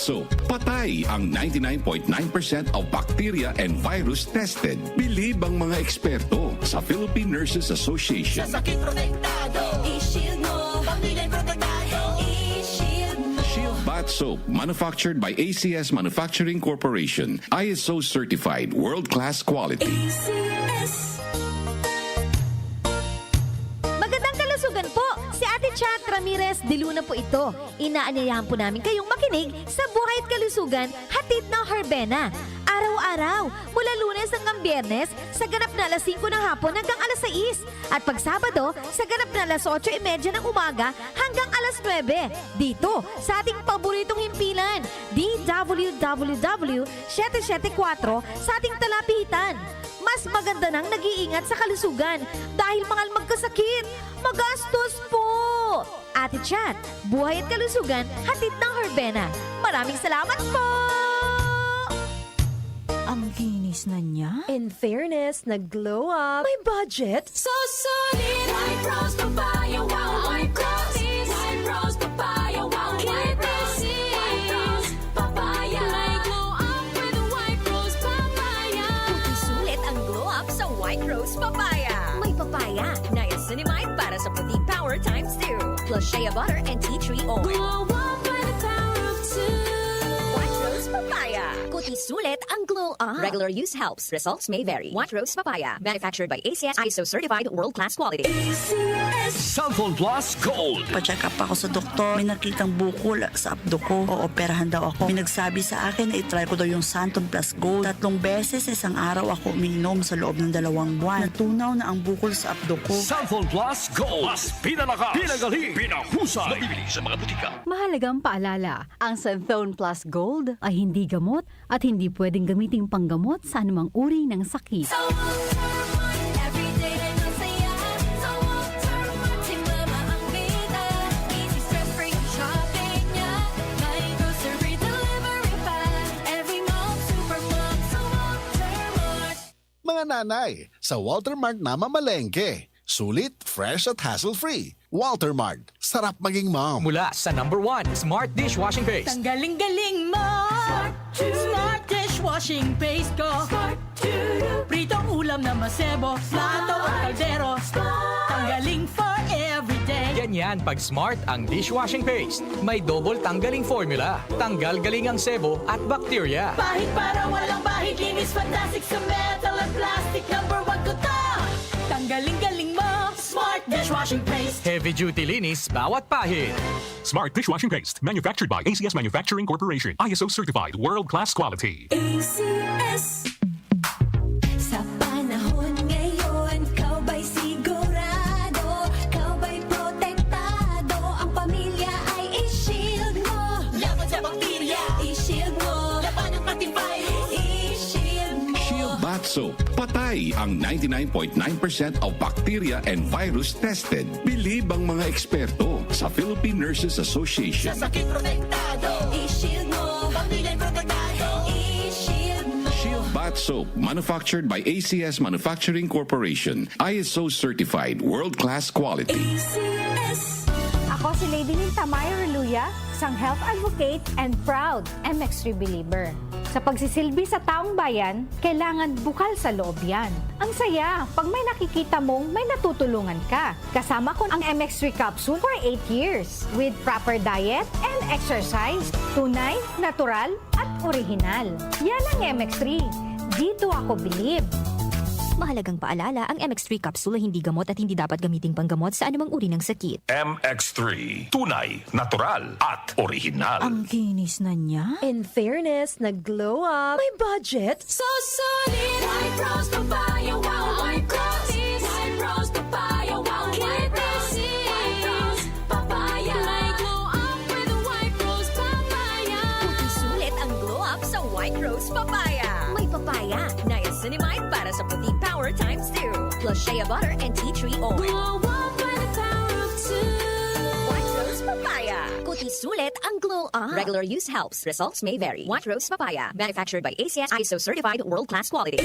Soap. Patay ang 99.9% of bacteria and virus tested. Believe ang mga eksperto sa Philippine Nurses Association. Sa sakit protektado, i-shield mo. Pamilya protektado, i-shield mo. Shield Bath Soap, manufactured by ACS Manufacturing Corporation. ISO certified, world-class quality. ACS. Magandang kalusugan po! Si Ate Chat Ramirez de Luna po ito. Inaanyayahan po namin kayong makinig sa Buhay at Kalusugan, hatid ng Herbena. Araw-araw, mula Lunes hanggang Biyernes, sa ganap na alas 5 ng hapon hanggang alas 6. At pag Sabado, sa ganap na alas 8:30 ng umaga hanggang alas 9. Dito, sa ating paboritong himpilan, DWWW 774 sa ating talapitan. Mas maganda nang nag-iingat sa kalusugan dahil mahal magkasakit. Magastos po! Ate Chat, Buhay at Kalusugan, hatid ng Herbena. Maraming salamat po! Ang kinis na niya. In fairness, nag-glow up. May budget? So solid. White Rose Papaya, wow. White Rose. White Rose Papaya, wow. White Rose. White Rose Papaya. May glow up with White Rose Papaya. Puti sulit ang glow up sa White Rose Papaya. May papaya, niacinamide para sa puti power times 2. Plus shea butter and tea tree oil. Glow up with the power of two. White Rose Papaya. Puti sulit ang glow up. Regular use helps. Results may vary. White Rose Papaya. Manufactured by ACS ISO certified world-class quality. ACS. Cellphone Plus Gold. Pa-check up ako sa doktor. May nakitang bukol sa abdo ko. Ooperahan daw ako. May nagsabi sa akin na itry ko daw yung Santon Plus Gold. 3 beses sa isang araw ako umiinom sa loob ng 2 buwan. Natunaw na ang bukol sa abdo ko. Cellphone Plus Gold. Mas pinalakas, pinagaling, pinahusay. Mabibili sa mga butika. Mahalagang paalala, ang Santhone Plus Gold ay hindi gamot at hindi pwedeng gamiting panggamot sa anumang uri ng sakit. Sa Walter Mart, everyday ay masaya. Sa Walter Mart, si Mama ang bida. Easy stress-free ang shopping niya. May grocery delivery pa. Every mom, super mom, sa Walter Mart. Mga nanay, sa Walter Mart na mamalengke. Sulit, fresh at hassle-free. Walter Mart, sarap maging mom. Mula sa #1 Smart Dishwashing Paste. Ang galing-galing mo. Smart dishwashing paste ko. Pritong ulam na masebo. Plato at kaldero. Tanggaling for everyday. Ganyan pag Smart ang dishwashing paste. May double tanggaling formula. Tanggal galing ang sebo at bacteria. Bahid para walang bahid. Linis fantastic sa metal at plastic. #1 ko to. Tanggaling-galing mo. Smart dishwashing paste. Heavy duty linis bawat pahid. Smart Dishwashing Paste, manufactured by ACS Manufacturing Corporation. ISO certified, world-class quality. ACS. Sa panahon ngayon, ikaw ba'y sigurado? Ikaw ba'y protektado? Ang pamilya ay i-shield mo. Laban sa bakterya, i-shield mo. Laban ang pating virus, i-shield mo. Shield Bath Soap. Patay ang 99.9% of bacteria and virus tested. Believe ang mga eksperto sa Philippine Nurses Association. Sa sakit protektado, i-shield mo. Pamilya protektado, i-shield mo. Shield Bath Soap, manufactured by ACS Manufacturing Corporation. ISO certified, world-class quality. ACS. Ako si Lady Linta Mayer Reluya, isang health advocate and proud MX3 believer. Sa pagsisilbi sa taong bayan, kailangan bukal sa loob yan. Ang saya, pag may nakikita mong may natutulungan ka. Kasama ko ang MX3 capsule for 8 years with proper diet and exercise. Tunay, natural, at orihinal. Yan ang MX3. Dito ako believe. Mahalagang paalala, ang MX3 capsule ay hindi gamot at hindi dapat gamiting panggamot sa anumang uri ng sakit. MX3. Tunay, natural, at original. Ang kinis na niya. In fairness, nag-glow up. May budget? So solid. White Rose Papaya, wow. White Rose. White Rose Papaya, wow. White Rose. White Rose Papaya. May glow up with White Rose Papaya. Puti sulit ang glow up sa White Rose Papaya. May papaya, niacinamide para sa puti power times 2. Plus shea butter and tea tree oil. Glow up with the power of two. White Rose papaya. Kutis sulit ang glow up. Regular use helps. Results may vary. White rose papaya. Manufactured by ACS ISO certified world-class quality.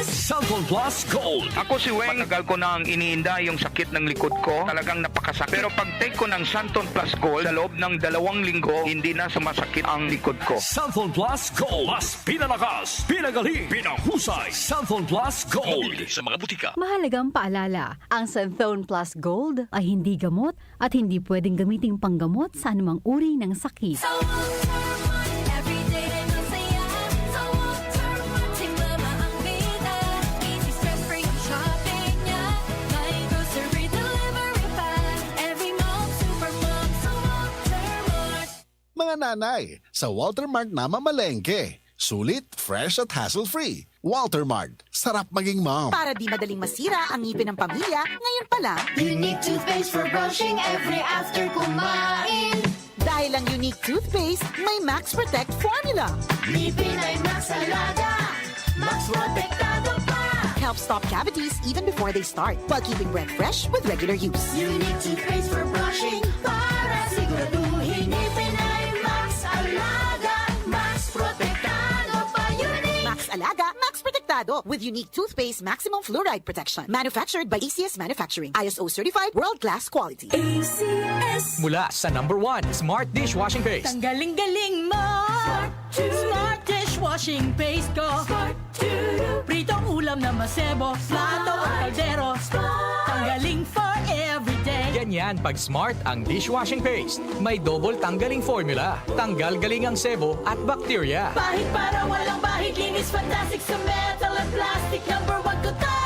Santon Plus Gold. Ako si Weng, matagal ko nang iniinda yung sakit ng likod ko. Talagang napakasakit. Pero pag take ko ng Santon Plus Gold, sa loob ng 2 linggo, hindi na sumasakit ang likod ko. Santon Plus Gold. Mas pinalakas, pinagaling, pinahusay. Santon Plus Gold. Mabibili sa mga butika. Mahalagang paalala, ang Santhone Plus Gold ay hindi gamot at hindi pwedeng gamiting panggamot sa anumang uri ng sakit. Sa Walter Mart, everyday ay masaya. Sa Walter Mart, si Mama ang bida. Easy stress-free ang shopping niya. May grocery delivery pa. Every mom, super mom, sa Walter Mart. Mga nanay, sa Walter Mart na mamalengke. Sulit, fresh at hassle-free. Walter Mart, sarap maging mom. Para di madaling masira ang ngipin ng pamilya, ngayon pa lang, Unique toothpaste for brushing every after kumain. dahil ang unique toothpaste, may Max Protect formula. Ngipin ay Max Alaga, Max Protektado pa. Help stop cavities even before they start, while keeping breath fresh with regular use. Unique toothpaste for brushing para siguraduhin ngipin ay Max Alaga, Max Protektado pa. Unique. Max Alaga, Max Protectado with unique toothpaste maximum fluoride protection. Manufactured by ACS Manufacturing. ISO certified world-class quality. ACS. Mula sa #1 Smart Dishwashing Paste. Ang galing-galing mo! Smart dishwashing paste ko. Pritong ulam na masebo, plato at kaldero. Tanggaling for everyday. Ganyan pag Smart ang dishwashing paste. May double tanggaling formula. Tanggal galing ang sebo at bakterya. Bahid para walang bahid, linis fantastic sa metal at plastic. #1 ko to!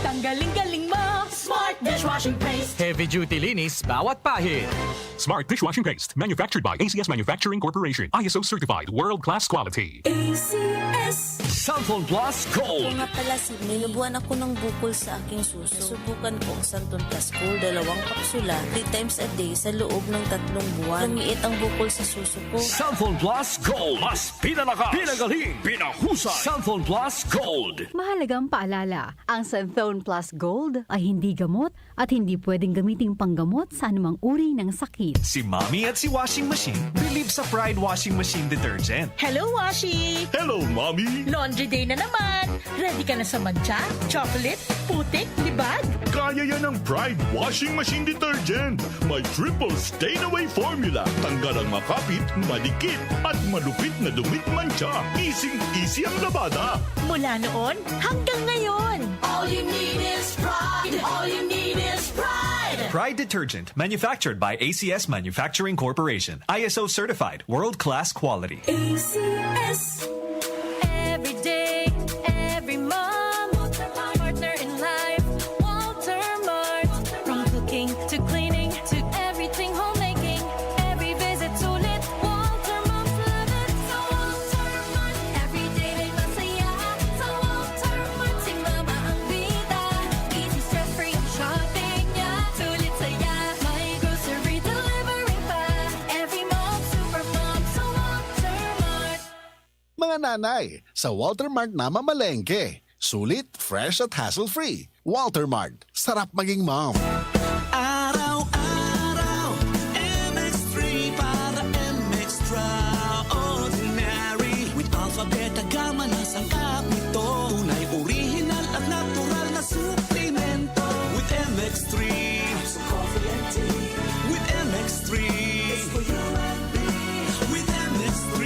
Tanggaling-galing mo! Smart dishwashing paste. Heavy duty linis bawat pahid. Smart Dishwashing Paste, manufactured by ACS Manufacturing Corporation. ISO certified, world-class quality. ACS. Santon Plus Gold. Nga pala, Sydney, nabuhan ako ng bukol sa aking suso. Subukan ko ang Santon Plus Gold, 2 kapsula, 3 times a day sa loob ng 3 buwan. Lumiit ang bukol sa suso ko. Santon Plus Gold. Mas pinalakas, pinagaling, pinahusay. Santon Plus Gold. Mahalagang paalala, ang Santhone Plus Gold ay hindi gamot at hindi pwedeng gamiting panggamot sa anumang uri ng sakit. Si Mommy at si Washing Machine believe sa Pride Washing Machine Detergent. Hello, Washi! Hello, Mommy! Laundry day na naman! Ready ka na sa mancha, chocolate, putik, libag? Kaya yan ang Pride Washing Machine Detergent. May triple stain-away formula. Tanggal ang makapit, malikit, at malupit na dumit mancha. Easy ang labada. Mula noon hanggang ngayon. All you need is pride. All you need is pride. Pride Detergent, manufactured by ACS Manufacturing Corporation. ISO certified, world-class quality. ACS. Every day, every mom, partner in life, Walter Mart. From cooking to cleaning to everything homemaking, every visit sulit, Walter Moms love it. Sa Walter Mart, everyday ay masaya. Sa Walter Mart, si Mama ang bida. Easy stress-free ang shopping niya. Sulit saya, may grocery delivery pa. Every mom, super mom, sa Walter Mart. Mga nanay, sa Walter Mart na mamalengke. Sulit, fresh at hassle-free. Walter Mart, sarap maging mom. Araw-araw, MX3 para MX-Traordinary. With alpha, beta, gamma na sangkap nito. Tunay, original at natural na suplemento. With MX3, so coffee and tea. With MX3, it's for you and me. With MX3,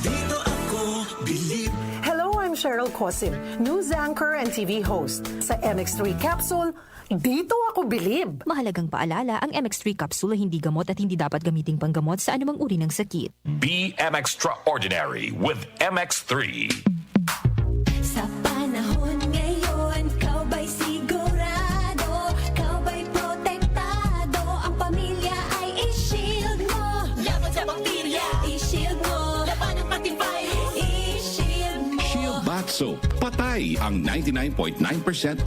dito ako believe. Hello, I'm Cheryl Cosim, news anchor and TV host. Sa MX3 Capsule, dito ako bilib. Mahalagang paalala, ang MX3 capsule ay hindi gamot at hindi dapat gamiting panggamot sa anumang uri ng sakit. Be MX-Traordinary with MX3. Sa panahon ngayon, ikaw ba'y sigurado? Ikaw ba'y protektado? Ang pamilya ay i-shield mo. Laban sa bakterya, i-shield mo. Laban ang pating virus, i-shield mo. Shield Bath Soap. Patay ang 99.9%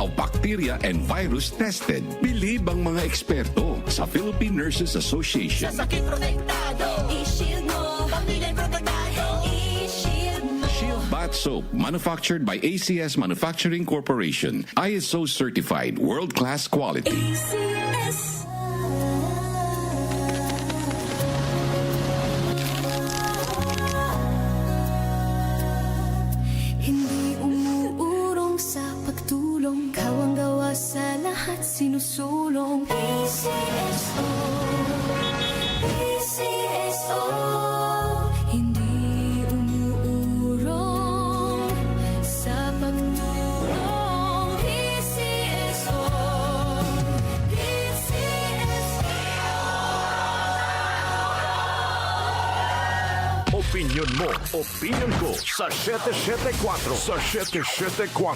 of bacteria and virus tested. Bilib ang mga eksperto sa Philippine Nurses Association. Sa sakit protektado, i-shield mo. Pamilya protektado, i-shield mo. Shield Bath Soap, manufactured by ACS Manufacturing Corporation. ISO certified, world-class quality. ACS. sinusulong. PCSO, PCSO, hindi umuurong sa pagtulong. PCSO, Opinyon mo, opinyon ko sa 774. Sa 774.